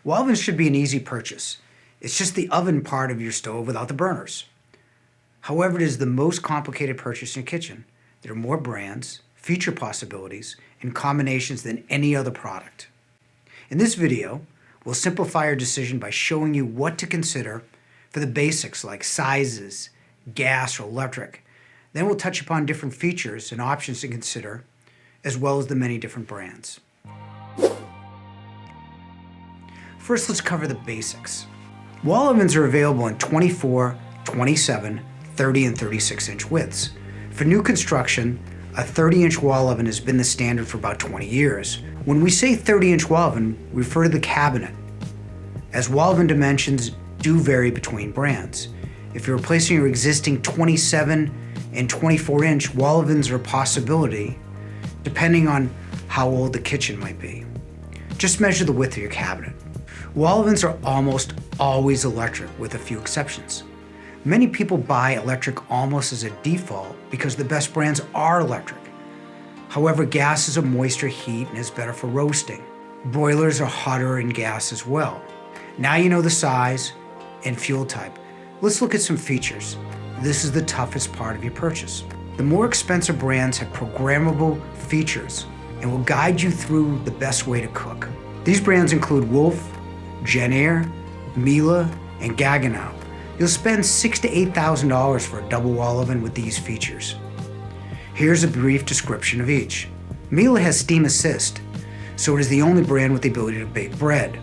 Wall ovens should be an easy purchase. It's just the oven part of your stove without the burners. However, it is the most complicated purchase in your kitchen. There are more brands, feature possibilities, and combinations than any other product. In this video, we'll simplify your decision by showing you what to consider for the basics like sizes, gas or electric. Then we'll touch upon different features and options to consider, as well as the many different brands. First, let's cover the basics. Wall ovens are available in 24, 27, 30, and 36-inch widths. For new construction, a 30-inch wall oven has been the standard for about 20 years. When we say 30-inch wall oven, we refer to the cabinet, as wall oven dimensions do vary between brands. If you're replacing your existing 27 and 24-inch, wall ovens are a possibility, depending on how old the kitchen might be. Just measure the width of your cabinet. Wall ovens are almost always electric, with a few exceptions. Many people buy electric almost as a default because the best brands are electric. However, gas is a moisture heat and is better for roasting. Broilers are hotter in gas as well. Now you know the size and fuel type. Let's look at some features. This is the toughest part of your purchase. The more expensive brands have programmable features and will guide you through the best way to cook. These brands include Wolf, Jenn-Air, Miele, and Gaggenau. You'll spend $6,000 to $8,000 for a double wall oven with these features. Here's a brief description of each. Miele has steam assist, so it is the only brand with the ability to bake bread.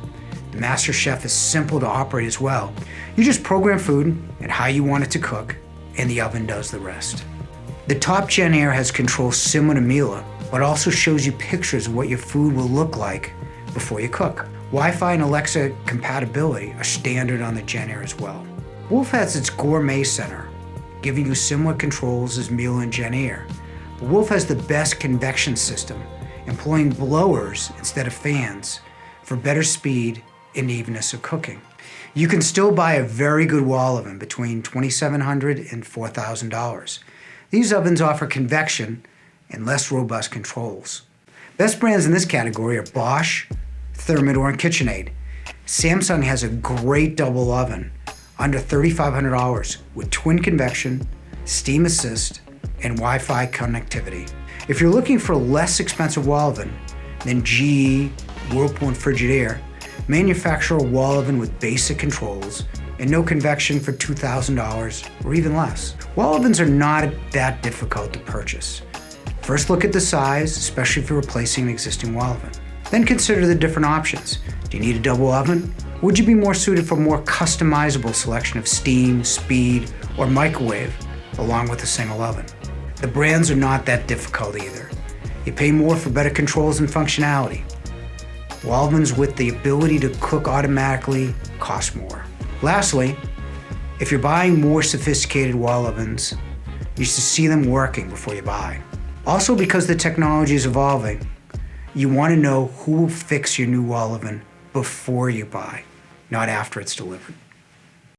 The MasterChef is simple to operate as well. You just program food and how you want it to cook, and the oven does the rest. The top Jenn-Air has controls similar to Miele, but also shows you pictures of what your food will look like before you cook. Wi-Fi and Alexa compatibility are standard on the Jenn-Air as well. Wolf has its gourmet center, giving you similar controls as Miele and Jenn-Air. But Wolf has the best convection system, employing blowers instead of fans for better speed and evenness of cooking. You can still buy a very good wall oven between $2,700 and $4,000. These ovens offer convection and less robust controls. Best brands in this category are Bosch, Thermador, and KitchenAid. Samsung has a great double oven under $3,500 with twin convection, steam assist, and Wi-Fi connectivity. If you're looking for a less expensive wall oven than GE, Whirlpool, and Frigidaire, manufacture a wall oven with basic controls and no convection for $2,000 or even less. Wall ovens are not that difficult to purchase. First, look at the size, especially if you're replacing an existing wall oven. Then consider the different options. Do you need a double oven? Would you be more suited for more customizable selection of steam, speed, or microwave, along with a single oven? The brands are not that difficult either. You pay more for better controls and functionality. Wall ovens with the ability to cook automatically cost more. Lastly, if you're buying more sophisticated wall ovens, you should see them working before you buy. Also, because the technology is evolving, you want to know who will fix your new wall oven before you buy, not after it's delivered.